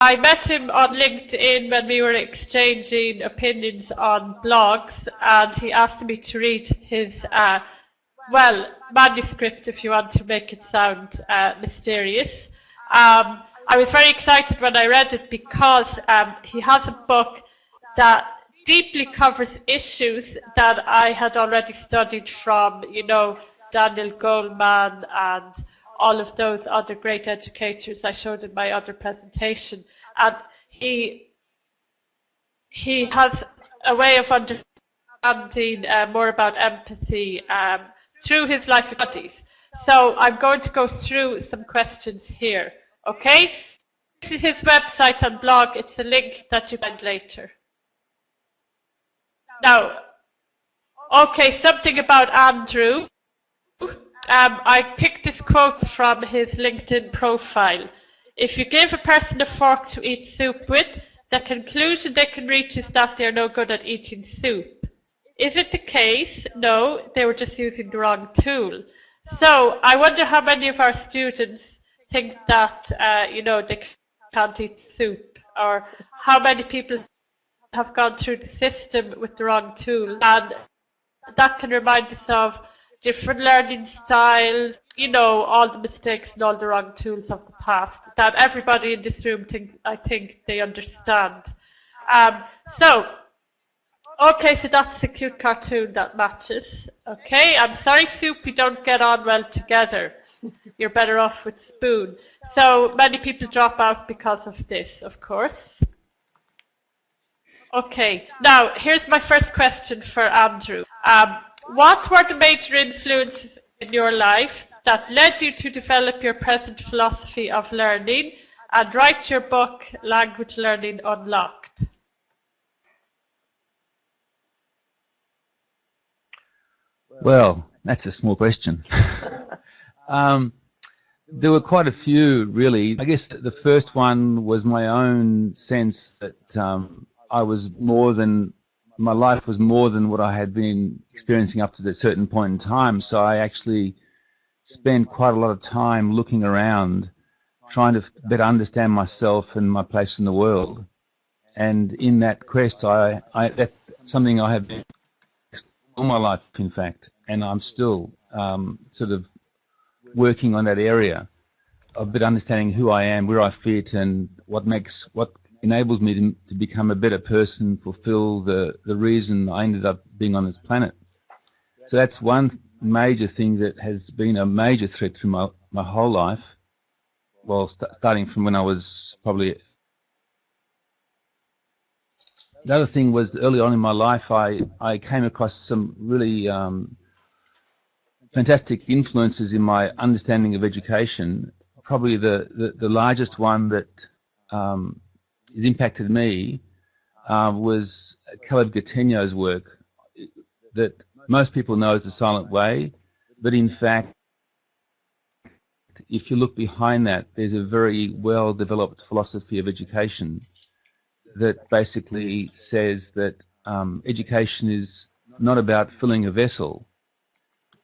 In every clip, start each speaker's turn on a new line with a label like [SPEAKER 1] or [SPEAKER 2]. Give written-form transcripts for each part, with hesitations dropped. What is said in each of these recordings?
[SPEAKER 1] I met him on LinkedIn when we were exchanging opinions on blogs, and he asked me to read his, well, manuscript, if you want to make it sound mysterious. I was very excited when I read it because he has a book that deeply covers issues that I had already studied from, you know, Daniel Goleman and all of those other great educators I showed in my other presentation. And he has a way of understanding more about empathy through his life studies. So I'm going to go through some questions here, okay? This is his website and blog. It's a link that you find later. Now, okay, something about Andrew. I picked this quote from his LinkedIn profile. If you give a person a fork to eat soup with, the conclusion they can reach is that they're no good at eating soup. Is it the case? No, they were just using the wrong tool. So I wonder how many of our students think that, you know, they can't eat soup, or how many people have gone through the system with the wrong tool. And that can remind us of different learning styles, you know, all the mistakes and all the wrong tools of the past that everybody in this room I think they understand. Okay, so that's a cute cartoon that matches. Okay, I'm sorry, Soup, we don't get on well together. You're better off with Spoon. So many people drop out because of this, of course. Okay, now here's my first question for Andrew. What were the major influences in your life that led you to develop your present philosophy of learning and write your book, Language Learning Unlocked?
[SPEAKER 2] Well, that's a small question. There were quite a few, really. I guess the first one was my own sense that my life was more than what I had been experiencing up to a certain point in time. So I actually spent quite a lot of time looking around, trying to better understand myself and my place in the world. And in that quest, that's something I have been all my life, in fact, and I'm still sort of working on that area of better understanding who I am, where I fit, and what enables me to become a better person, fulfill the reason I ended up being on this planet. So that's one major thing that has been a major threat through my whole life. Well, starting from when I was probably... The other thing was early on in my life I came across some really fantastic influences in my understanding of education. Probably the largest one that has impacted me was Caleb Gattegno's work that most people know as The Silent Way, but in fact, if you look behind that, there's a very well-developed philosophy of education that basically says that education is not about filling a vessel,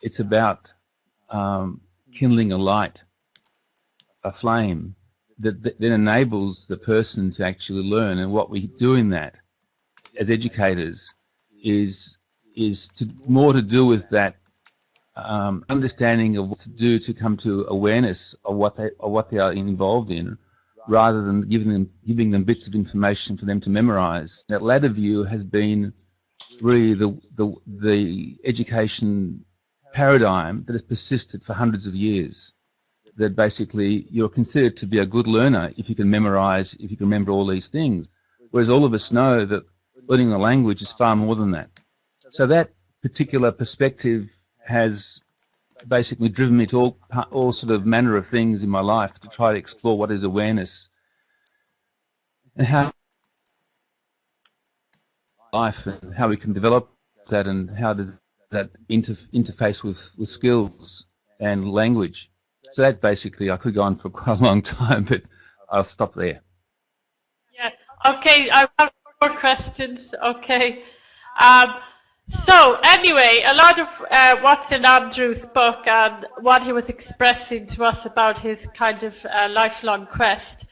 [SPEAKER 2] it's about kindling a light, a flame, that then enables the person to actually learn. And what we do in that as educators is more to do with that understanding of what to do to come to awareness of what they are involved in, rather than giving them bits of information for them to memorize. That latter view has been really the education paradigm that has persisted for hundreds of years. That basically you're considered to be a good learner if you can memorize, if you can remember all these things. Whereas all of us know that learning a language is far more than that. So that particular perspective has basically driven me to all sort of manner of things in my life to try to explore what is awareness and how life and how we can develop that, and how does that interface with skills and language. So that basically, I could go on for quite a long time, but I'll stop there.
[SPEAKER 1] Yeah. Okay. I have more questions. Okay. So anyway, a lot of what's in Andrew's book and what he was expressing to us about his kind of lifelong quest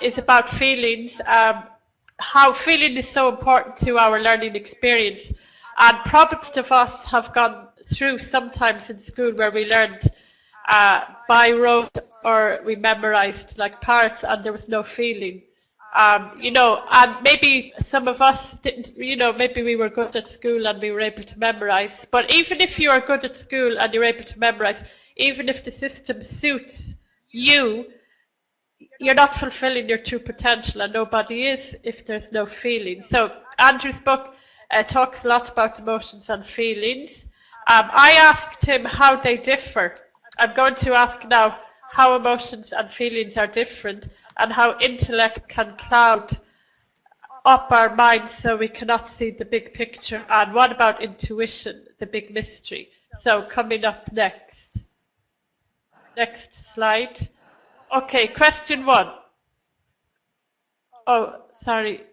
[SPEAKER 1] is about feelings, how feeling is so important to our learning experience. And probably most of us have gone through sometimes in school where we learned by rote or we memorized like parts and there was no feeling. You know, and maybe some of us didn't, you know, maybe we were good at school and we were able to memorize. But even if you are good at school and you're able to memorize, even if the system suits you, you're not fulfilling your true potential, and nobody is if there's no feeling. So Andrew's book talks a lot about emotions and feelings. I asked him how they differ. I'm going to ask now how emotions and feelings are different and how intellect can cloud up our minds so we cannot see the big picture. And what about intuition, the big mystery? So coming up next. Next slide. Okay, question 1. Oh, sorry.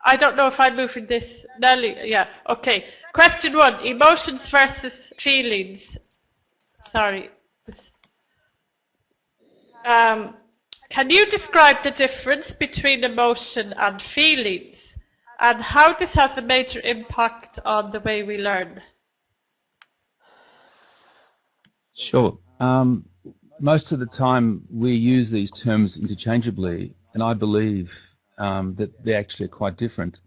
[SPEAKER 1] I don't know if I'm moving this. Nelly, yeah, okay. Question 1, emotions versus feelings. Sorry. Can you describe the difference between emotion and feelings and how this has a major impact on the way we learn?
[SPEAKER 2] Sure. Most of the time we use these terms interchangeably, and I believe that they actually are quite different.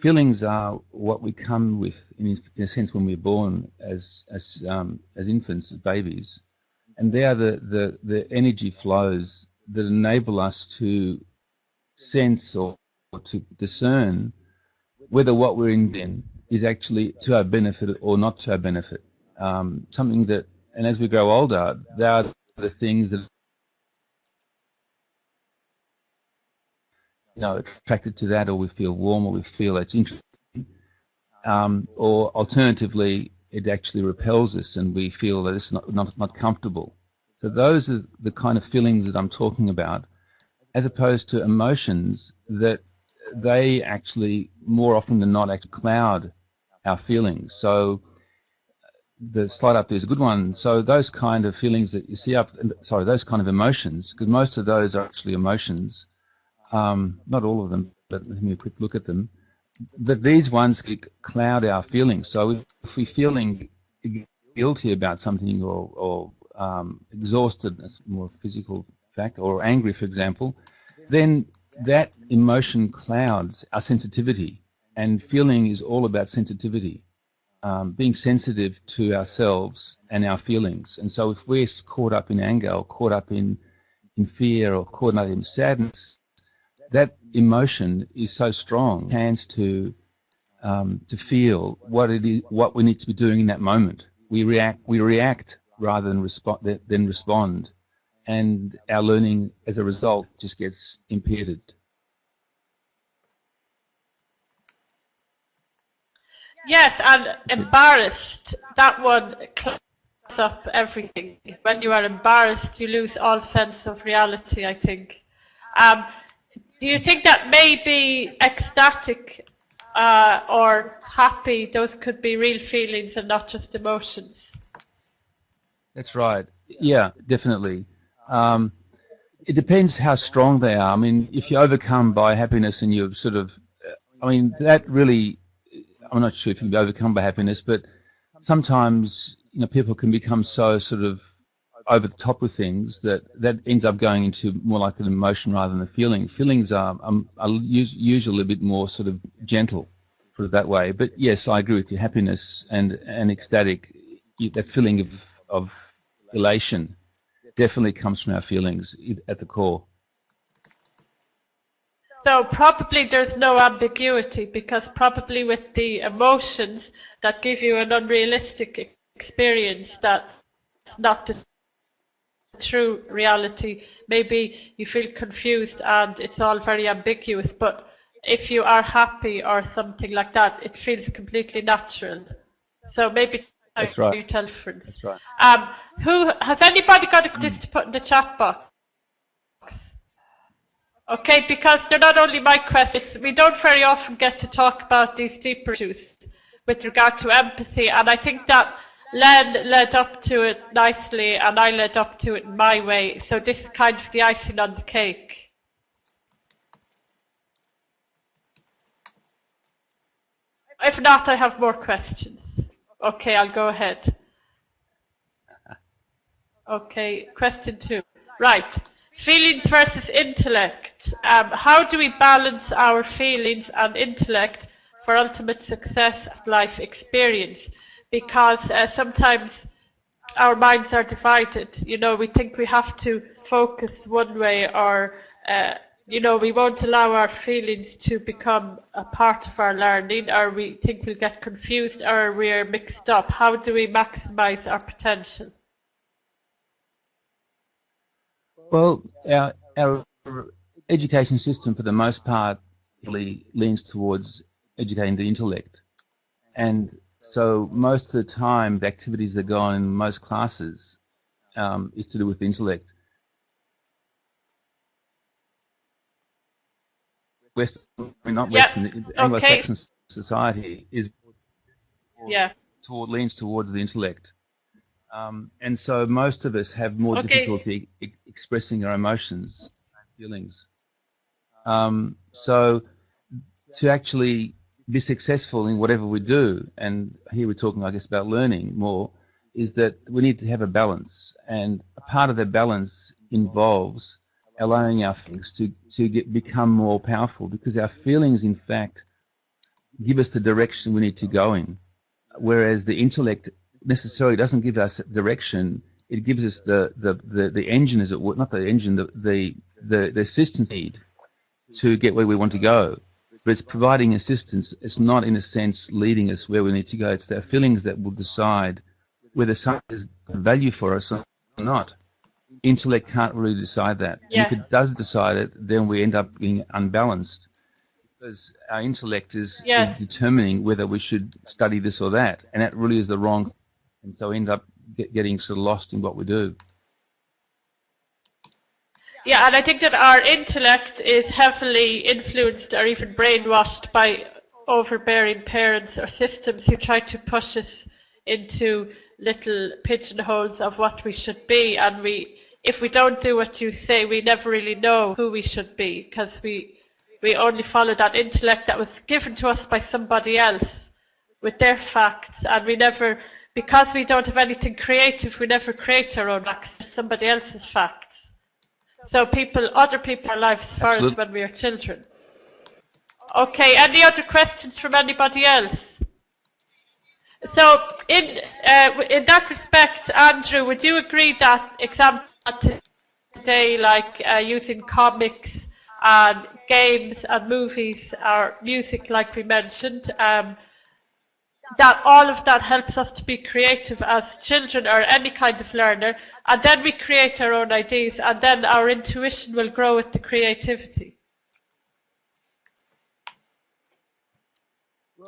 [SPEAKER 2] Feelings are what we come with, in a sense, when we're born as infants, as babies, and they are the energy flows that enable us to sense or to discern whether what we're in is actually to our benefit or not to our benefit. Something that, and as we grow older, they are the things that, you know, attracted to that, or we feel warm, or we feel it's interesting, or alternatively, it actually repels us, and we feel that it's not comfortable. So those are the kind of feelings that I'm talking about, as opposed to emotions that they actually, more often than not, actually cloud our feelings. So the slide up there is a good one. So those kind of feelings that you see those kind of emotions, because most of those are actually emotions, not all of them, but let me a quick look at them. But these ones cloud our feelings. So if we're feeling guilty about something, or exhausted, that's more physical fact, or angry, for example, then that emotion clouds our sensitivity. And feeling is all about sensitivity, being sensitive to ourselves and our feelings. And so if we're caught up in anger, or caught up in fear, or caught up in sadness, that emotion is so strong, chance to feel what it is, what we need to be doing in that moment. We react rather than respond, and our learning as a result just gets impeded.
[SPEAKER 1] Yes, and embarrassed, that one clouds up everything. When you are embarrassed, you lose all sense of reality, I think. Do you think that maybe ecstatic or happy, those could be real feelings and not just emotions?
[SPEAKER 2] That's right. Yeah, definitely. It depends how strong they are. I mean, if you're overcome by happiness and you're sort of, I mean, that really, I'm not sure if you can be overcome by happiness, but sometimes, you know, people can become so sort of over the top with things that ends up going into more like an emotion rather than a feeling. Feelings are usually a bit more sort of gentle, put it that way. But yes, I agree with you. Happiness and ecstatic, that feeling of elation definitely comes from our feelings at the core.
[SPEAKER 1] So probably there's no ambiguity, because probably with the emotions that give you an unrealistic experience, that's not the true reality. Maybe you feel confused and it's all very ambiguous, but if you are happy or something like that, it feels completely natural. So maybe
[SPEAKER 2] that's right.
[SPEAKER 1] You tell friends.
[SPEAKER 2] That's right.
[SPEAKER 1] Who has anybody got a list to put in the chat box? Okay, because they're not only my questions, we don't very often get to talk about these deeper issues with regard to empathy, and I think that Len led up to it nicely, and I led up to it my way. So this is kind of the icing on the cake. If not, I have more questions. Okay, I'll go ahead. Okay, question 2. Right. Feelings versus intellect. How do we balance our feelings and intellect for ultimate success life experience? Because sometimes our minds are divided. You know, we think we have to focus one way, or you know, we won't allow our feelings to become a part of our learning, or we think we'll get confused, or we're mixed up. How do we maximize our potential?
[SPEAKER 2] Well, our education system, for the most part, really leans towards educating the intellect. And so most of the time, the activities that go on in most classes is to do with the intellect. Anglo-Saxon society leans towards the intellect. And so most of us have more difficulty expressing our emotions and feelings. So to actually be successful in whatever we do, and here we're talking, I guess, about learning more, is that we need to have a balance. And a part of that balance involves allowing our feelings to become more powerful, because our feelings, in fact, give us the direction we need to go in, whereas the intellect necessarily doesn't give us direction. It gives us the engine, as it were, not the engine, the assistance need to get where we want to go. But it's providing assistance. It's not, in a sense, leading us where we need to go. It's our feelings that will decide whether something is of value for us or not. Intellect can't really decide that.
[SPEAKER 1] Yes.
[SPEAKER 2] And if it does decide it, then we end up being unbalanced, because our intellect is determining whether we should study this or that, and that really is the wrong, and so we end up getting sort of lost in what we do.
[SPEAKER 1] Yeah, and I think that our intellect is heavily influenced or even brainwashed by overbearing parents or systems who try to push us into little pigeonholes of what we should be, and if we don't do what you say, we never really know who we should be, because we only follow that intellect that was given to us by somebody else with their facts, and we never, because we don't have anything creative, we never create our own facts, somebody else's facts. So other people are lives for us when we are children. Okay, any other questions from anybody else? So in that respect, Andrew, would you agree that examples today, like using comics and games and movies or music, like we mentioned, that all of that helps us to be creative as children or any kind of learner, and then we create our own ideas, and then our intuition will grow with the creativity?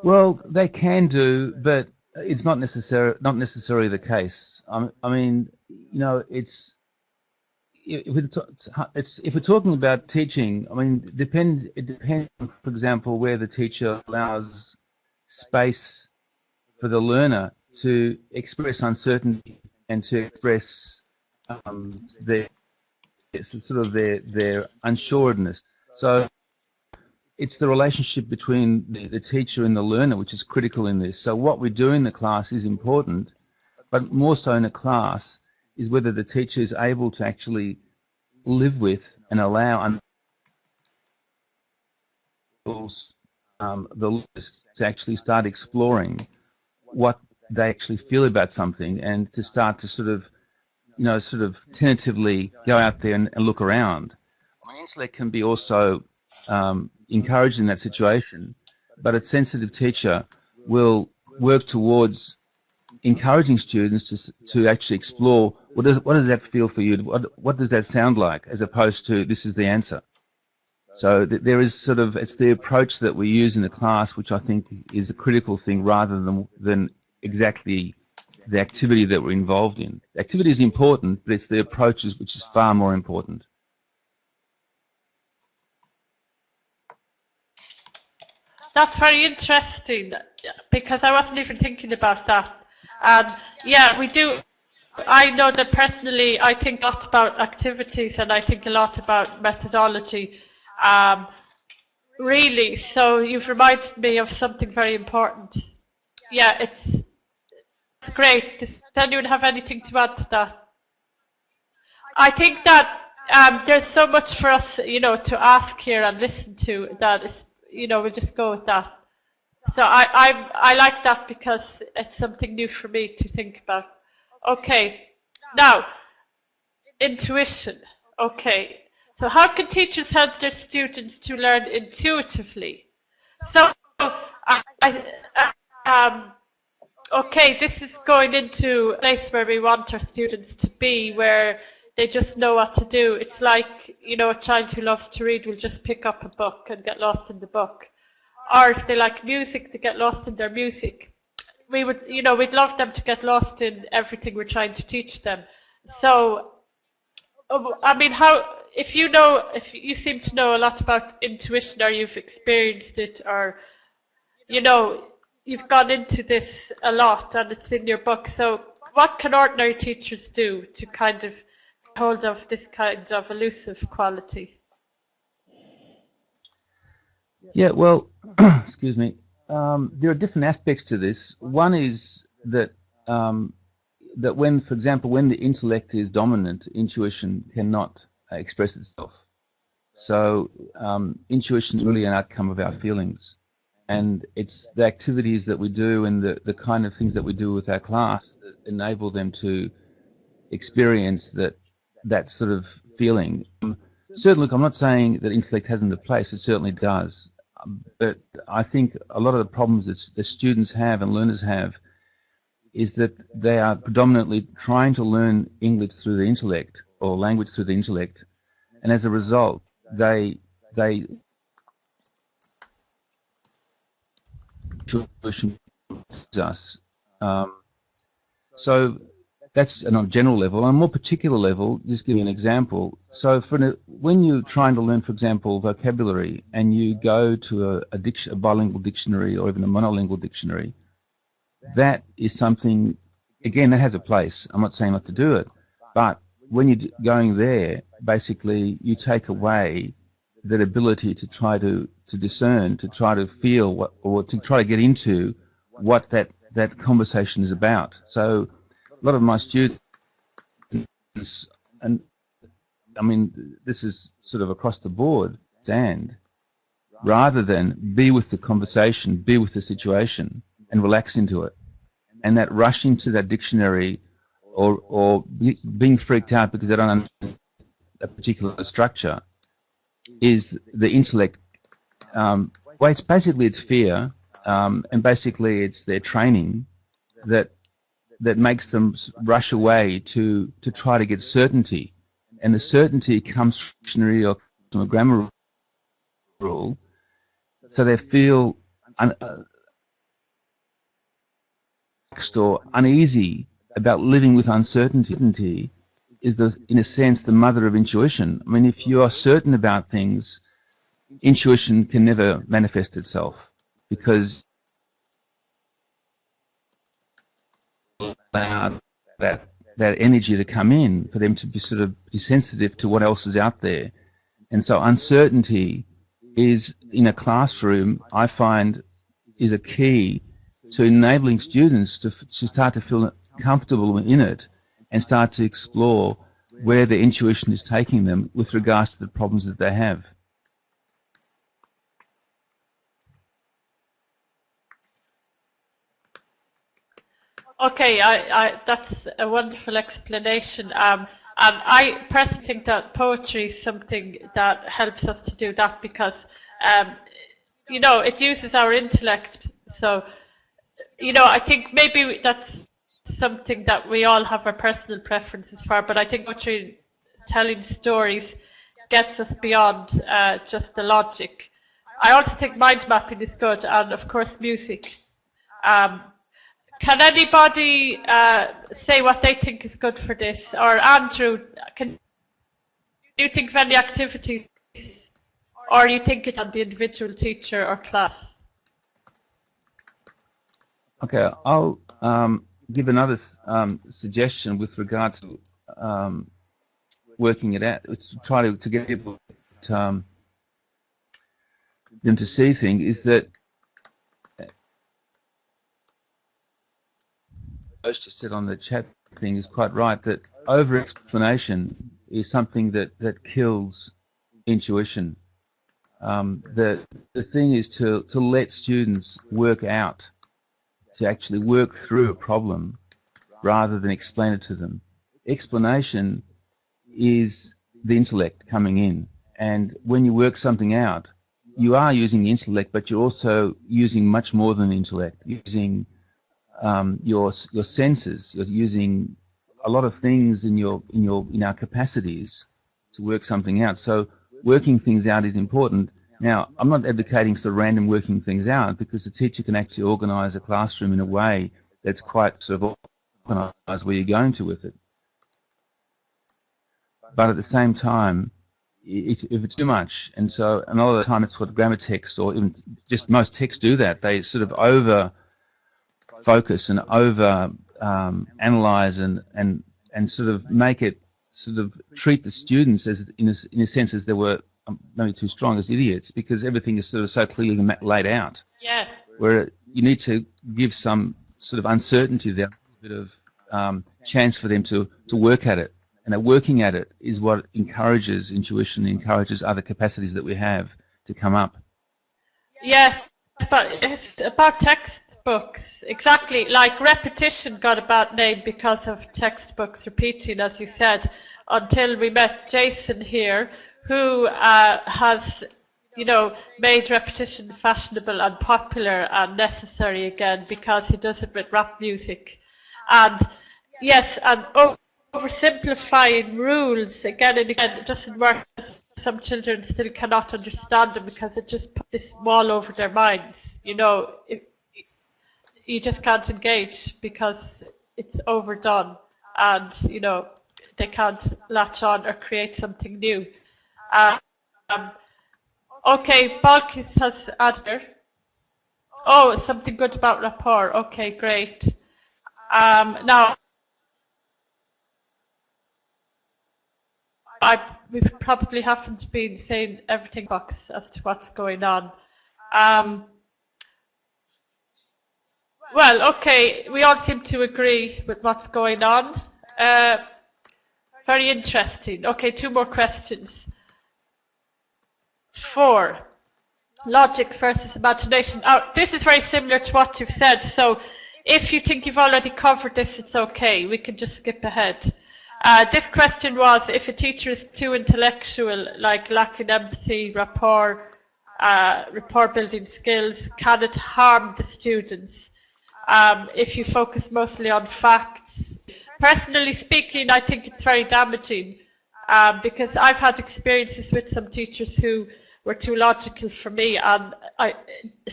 [SPEAKER 2] Well, they can do, but it's not necessarily the case. I mean, you know, if we're talking about teaching, I mean, it depends, for example, where the teacher allows space for the learner to express uncertainty and to express their unsureness. So it's the relationship between the teacher and the learner which is critical in this. So what we do in the class is important, but more so in a class is whether the teacher is able to actually live with and allow the learners to actually start exploring what they actually feel about something, and to start to sort of tentatively go out there and look around. I mean, intellect can be also encouraged in that situation, but a sensitive teacher will work towards encouraging students to actually explore what does that feel for you, what does that sound like, as opposed to this is the answer. So there is it's the approach that we use in the class which I think is a critical thing, rather than exactly the activity that we're involved in. The activity is important, but it's the approaches which is far more important.
[SPEAKER 1] That's very interesting, because I wasn't even thinking about that. And yeah, we do. I know that personally, I think a lot about activities and I think a lot about methodology. Really, so you've reminded me of something very important. Yeah, it's great. Does anyone have anything to add to that? I think that there's so much for us, to ask here and listen to that is, we'll just go with that. So I like that because it's something new for me to think about. Okay, now intuition. Okay, so how can teachers help their students to learn intuitively? So okay, this is going into a place where we want our students to be, where they just know what to do. It's like, a child who loves to read will just pick up a book and get lost in the book. Or if they like music, they get lost in their music. We would, we'd love them to get lost in everything we're trying to teach them. So, I mean, if you seem to know a lot about intuition, or you've experienced it, or, you've gone into this a lot and it's in your book. So what can ordinary teachers do to kind of hold of this kind of elusive quality?
[SPEAKER 2] Yeah, well, excuse me. There are different aspects to this. One is that that when, for example, when the intellect is dominant, intuition cannot express itself. So intuition is really an outcome of our feelings, and it's the activities that we do and the kind of things that we do with our class that enable them to experience that sort of feeling. Certainly, look, I'm not saying that intellect hasn't a place. It certainly does. But I think a lot of the problems that the students have and learners have is that they are predominantly trying to learn English through the intellect, or language through the intellect, and as a result, they us. So that's on a general level. On a more particular level, just give you an example. So when you're trying to learn, for example, vocabulary, and you go to a bilingual dictionary or even a monolingual dictionary, that is something, again, that has a place. I'm not saying not to do it, but when you're going there, basically you take away that ability to try to discern, to try to feel what, or to try to get into what that conversation is about. So a lot of my students, and I mean, this is sort of across the board, and rather than be with the conversation, be with the situation, and relax into it, and that rushing to that dictionary, or being freaked out because they don't understand a particular structure, is the intellect. Well, it's fear, and basically it's their training that makes them rush away to try to get certainty, and the certainty comes from a dictionary or from a grammar rule, so they feel or uneasy about living with uncertainty. Is in a sense, the mother of intuition. I mean, if you are certain about things, intuition can never manifest itself, because allow that energy to come in, for them to be sort of sensitive to what else is out there. And so uncertainty is, in a classroom, I find, is a key to enabling students to start to feel comfortable in it and start to explore where their intuition is taking them with regards to the problems that they have.
[SPEAKER 1] Okay, that's a wonderful explanation. And I personally think that poetry is something that helps us to do that, because, it uses our intellect. So, I think maybe that's something that we all have our personal preferences for, but I think poetry, telling stories, gets us beyond just the logic. I also think mind mapping is good, and of course music. Can anybody say what they think is good for this? Or Andrew, do you think of any activities, or do you think it's on the individual teacher or class?
[SPEAKER 2] Okay, give another suggestion with regards to working it out. It's to try to get people them to see things is that Coach just said on the chat thing is quite right, that over-explanation is something that kills intuition. The thing is to let students work out, to actually work through a problem rather than explain it to them. Explanation is the intellect coming in, and when you work something out, you are using the intellect, but you're also using much more than the intellect, using your senses. You're using a lot of things in our capacities to work something out. So working things out is important. Now, I'm not advocating sort of random working things out, because the teacher can actually organise a classroom in a way that's quite sort of organised where you're going to with it. But at the same time, if it's too much, and a lot of the time it's what grammar text, or even just most texts do that, they sort of over focus and over analyze and sort of make it sort of treat the students as in a sense as they were maybe too strong, as idiots, because everything is sort of so clearly laid out.
[SPEAKER 1] Yeah.
[SPEAKER 2] Where you need to give some sort of uncertainty there, a bit of chance for them to work at it. And that working at it is what encourages intuition, encourages other capacities that we have to come up.
[SPEAKER 1] Yes, but it's about textbooks. Exactly. Like repetition got a bad name because of textbooks repeating, as you said, until we met Jason here, who has, made repetition fashionable and popular and necessary again, because he does it with rap music. And yes, and oversimplifying rules again and again, it doesn't work. Some children still cannot understand them because it just put this wall over their minds. You just can't engage because it's overdone, and they can't latch on or create something new. Okay, Balkis has added there. Oh, something good about rapport. Okay, great. Now, we probably haven't been saying everything as to what's going on. Well, okay, we all seem to agree with what's going on. Very interesting. Okay, 2 more questions. 4. Logic versus imagination. This is very similar to what you've said, so if you think you've already covered this, it's okay. We can just skip ahead. This question was, if a teacher is too intellectual, like lacking empathy, rapport building skills, can it harm the students if you focus mostly on facts? Personally speaking, I think it's very damaging because I've had experiences with some teachers who were too logical for me, and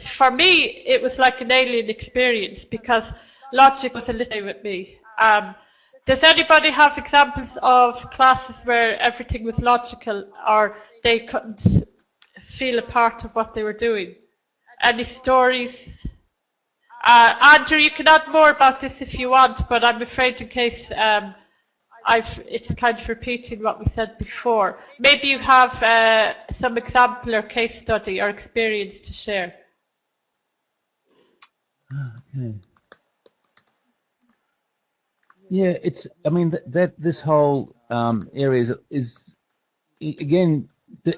[SPEAKER 1] for me it was like an alien experience because logic was a little with me. Does anybody have examples of classes where everything was logical or they couldn't feel a part of what they were doing? Any stories? Andrew, you can add more about this if you want, but I'm afraid in case it's kind of repeating what we said before. Maybe you have some example or case study or experience to share.
[SPEAKER 2] Okay. Yeah, I mean, this whole area is again,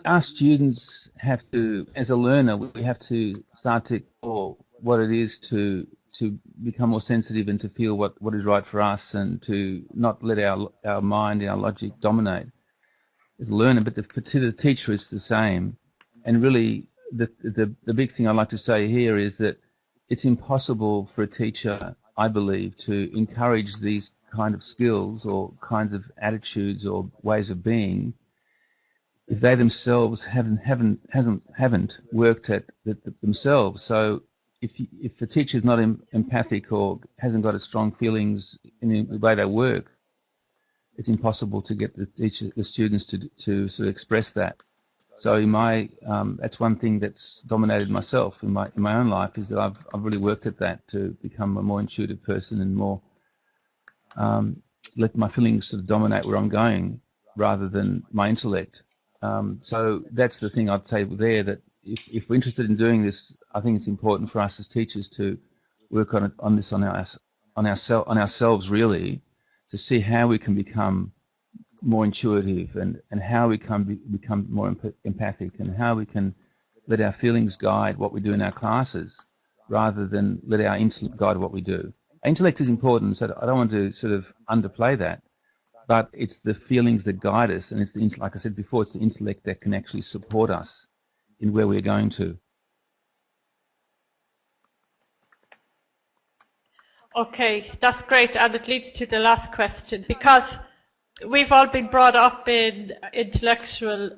[SPEAKER 2] our students have to, as a learner, we have to start to explore what it is to become more sensitive and to feel what is right for us, and to not let our mind, our logic dominate as a learner. But to the teacher, it's the same. And really, the big thing I'd like to say here is that it's impossible for a teacher, I believe, to encourage these kind of skills or kinds of attitudes or ways of being if they themselves haven't worked at themselves. So if the teacher is not empathic or hasn't got strong feelings in the way they work, it's impossible to get the students to sort of express that. So in that's one thing that's dominated myself in my own life, is that I've really worked at that to become a more intuitive person and more let my feelings sort of dominate where I'm going rather than my intellect. So that's the thing I'd say there, that if we're interested in doing this, I think it's important for us as teachers to work on ourselves really, to see how we can become more intuitive and how we can become more empathic, and how we can let our feelings guide what we do in our classes rather than let our intellect guide what we do. Intellect is important, so I don't want to sort of underplay that, but it's the feelings that guide us, and it's the, like I said before, it's the intellect that can actually support us in where we're going to.
[SPEAKER 1] Okay, that's great, and it leads to the last question, because we've all been brought up in intellectual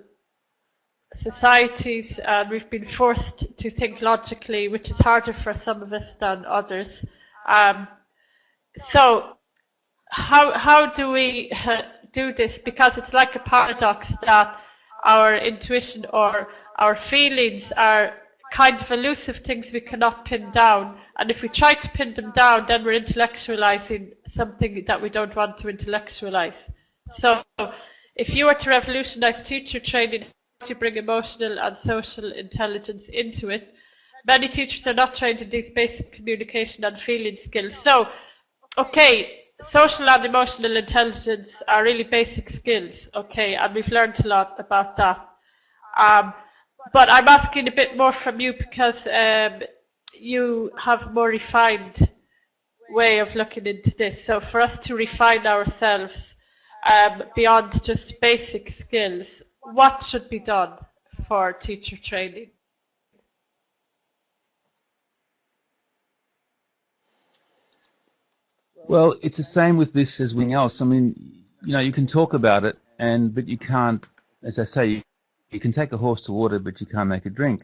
[SPEAKER 1] societies, and we've been forced to think logically, which is harder for some of us than others. So how do we do this? Because it's like a paradox that our intuition or our feelings are kind of elusive things we cannot pin down, and if we try to pin them down, then we're intellectualizing something that we don't want to intellectualize. So if you were to revolutionize teacher training to bring emotional and social intelligence into it, many teachers are not trained in these basic communication and feeling skills. So, okay, social and emotional intelligence are really basic skills, okay, and we've learned a lot about that. But I'm asking a bit more from you because you have a more refined way of looking into this. So for us to refine ourselves beyond just basic skills, what should be done for teacher training?
[SPEAKER 2] Well, it's the same with this as anything else. I mean, you know, you can talk about it, but you can't, as I say, you can take a horse to water, but you can't make it drink.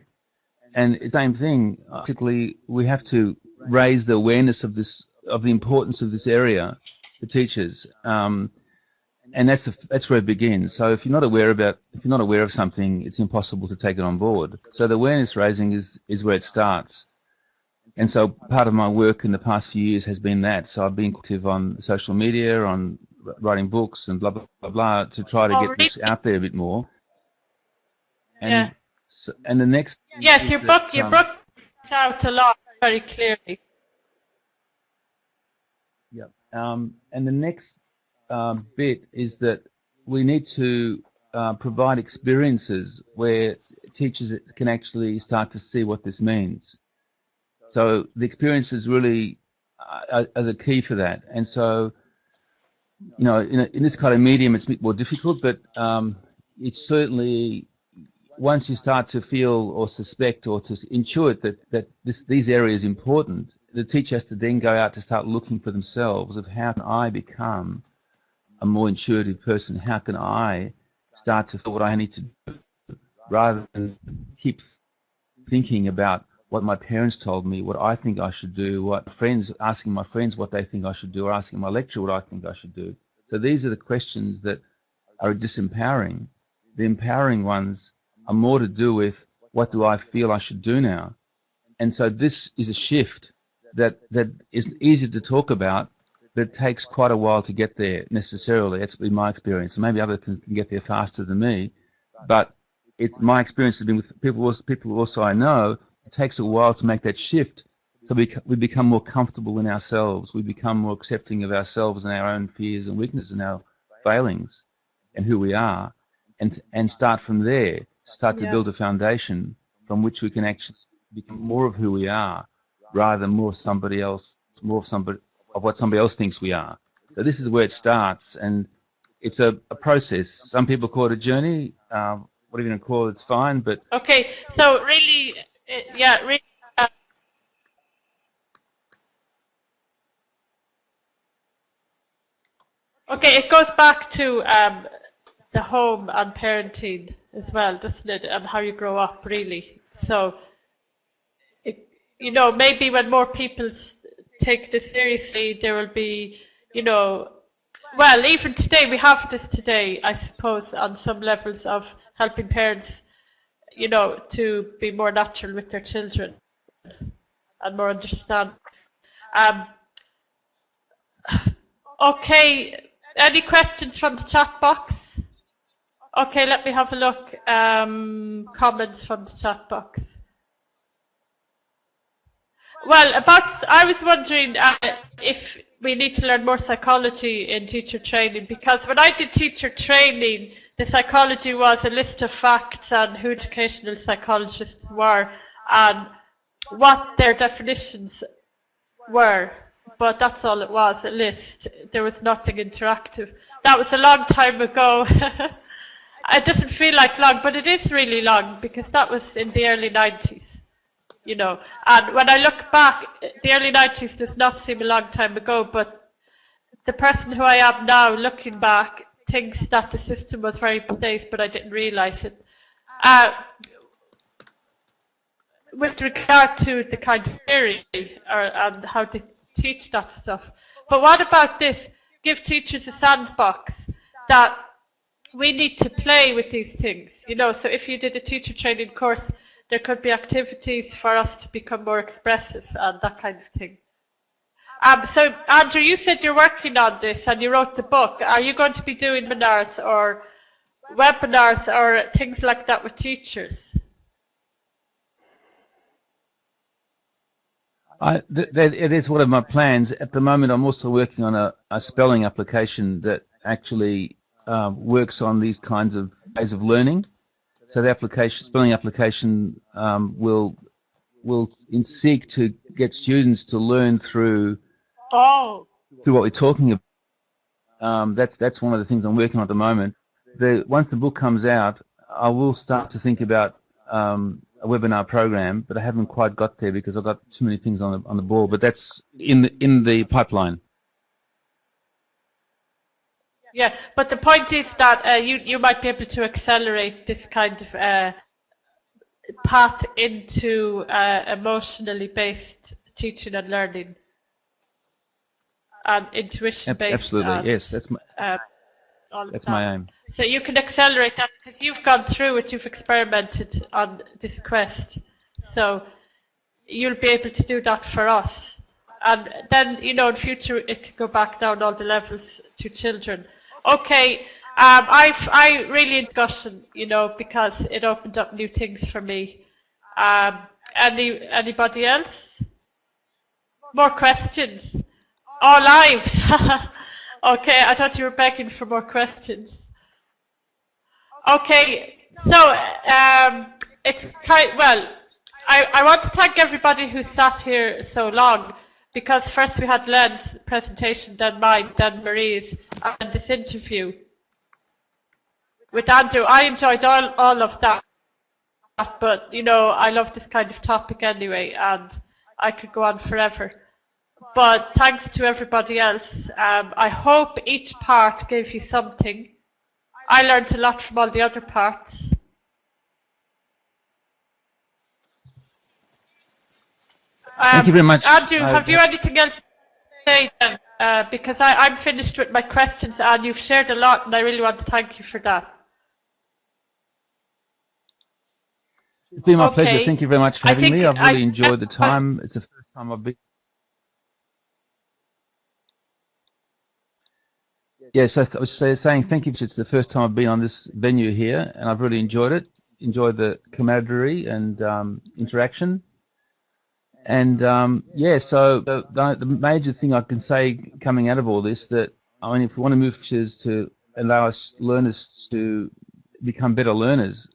[SPEAKER 2] And it's the same thing. Basically, we have to raise the awareness of this, of the importance of this area for teachers, and that's where it begins. So if you're not aware of something, it's impossible to take it on board. So the awareness raising is where it starts. And so part of my work in the past few years has been that. So I've been active on social media, on writing books and blah, blah, blah, blah, to try to get this out there a bit more. And,
[SPEAKER 1] yeah.
[SPEAKER 2] So, and the next...
[SPEAKER 1] Yes, your book is out a lot, very clearly.
[SPEAKER 2] Yeah. And the next bit is that we need to provide experiences where teachers can actually start to see what this means. So the experiences really as a key for that. And so, you know, in this kind of medium, it's a bit more difficult, but it's certainly, once you start to feel or suspect or to intuit that these areas are important, the teacher has to then go out to start looking for themselves of how can I become a more intuitive person? How can I start to feel what I need to do rather than keep thinking about what my parents told me, what I think I should do, asking my friends what they think I should do, or asking my lecturer what I think I should do. So these are the questions that are disempowering. The empowering ones are more to do with what do I feel I should do now. And so this is a shift that is easy to talk about, but it takes quite a while to get there necessarily. That's been my experience. And maybe others can get there faster than me, but my experience has been with people also I know. It takes a while to make that shift, so we become more comfortable in ourselves. We become more accepting of ourselves and our own fears and weaknesses and our failings and who we are, and start from there. Start to build a foundation from which we can actually become more of who we are, rather than more of somebody else, more of what somebody else thinks we are. So this is where it starts, and it's a process. Some people call it a journey. Whatever you want to call it, it's fine. But
[SPEAKER 1] okay, so really. Yeah, really. Okay, it goes back to the home and parenting as well, doesn't it? And how you grow up, really. So, you know, maybe when more people take this seriously, there will be, you know, well, even today, we have this today, I suppose, on some levels of helping parents, you know, to be more natural with their children and more understand. Okay, any questions from the chat box? Okay, let me have a look. Comments from the chat box. Well, I was wondering if we need to learn more psychology in teacher training, because when I did teacher training, the psychology was a list of facts on who educational psychologists were and what their definitions were. But that's all it was, a list. There was nothing interactive. That was a long time ago. It doesn't feel like long, but it is really long, because that was in the early 90s. You know, and when I look back, the early 90s does not seem a long time ago, but the person who I am now, looking back, thinks that the system was very safe, but I didn't realise it. With regard to the kind of theory and how they teach that stuff. But what about this? Give teachers a sandbox that we need to play with these things. You know, so if you did a teacher training course, there could be activities for us to become more expressive and that kind of thing. So, Andrew, you said you're working on this and you wrote the book. Are you going to be doing webinars or things like that with teachers?
[SPEAKER 2] It is one of my plans. At the moment, I'm also working on a spelling application that actually works on these kinds of ways of learning. So the spelling application will seek to get students to learn through what we're talking about. That's one of the things I'm working on at the moment. Once the book comes out, I will start to think about a webinar program, but I haven't quite got there because I've got too many things on the ball. But that's in the pipeline.
[SPEAKER 1] Yeah, but the point is that you might be able to accelerate this kind of path into emotionally based teaching and learning and intuition based.
[SPEAKER 2] Absolutely, yes, that's my aim.
[SPEAKER 1] So you can accelerate that because you've gone through it, you've experimented on this quest, so you'll be able to do that for us. And then, you know, in future it could go back down all the levels to children. Okay, I really enjoyed discussion, you know, because it opened up new things for me. Anybody else? More questions? All lives. Okay, I thought you were begging for more questions. Okay, so it's I want to thank everybody who sat here so long, because first we had Len's presentation, then mine, then Marie's, and this interview with Andrew. I enjoyed all of that, but you know, I love this kind of topic anyway, and I could go on forever. But thanks to everybody else. I hope each part gave you something. I learned a lot from all the other parts.
[SPEAKER 2] Thank you very much.
[SPEAKER 1] Andrew, have you anything else to say then? Because I'm finished with my questions and you've shared a lot and I really want to thank you for that.
[SPEAKER 2] It's been my pleasure. Thank you very much for having me. I've really enjoyed the time. It's the first time I've been. Yes, I was saying thank you. It's the first time I've been on this venue here, and I've really enjoyed it. Enjoyed the camaraderie and interaction. And yeah, so the major thing I can say coming out of all this, that I mean, if we want to move teachers to allow us learners to become better learners,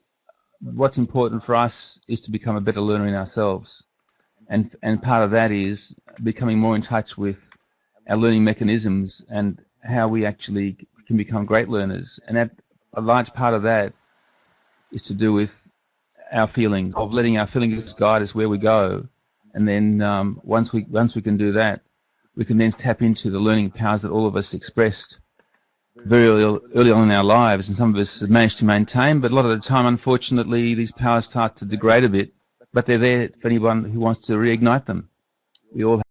[SPEAKER 2] what's important for us is to become a better learner in ourselves, and part of that is becoming more in touch with our learning mechanisms and how we actually can become great learners. And that a large part of that is to do with our feelings, of letting our feelings guide us where we go. And then once we can do that, we can then tap into the learning powers that all of us expressed very early on in our lives, and some of us have managed to maintain, but a lot of the time, unfortunately, these powers start to degrade a bit, but they're there for anyone who wants to reignite them. We all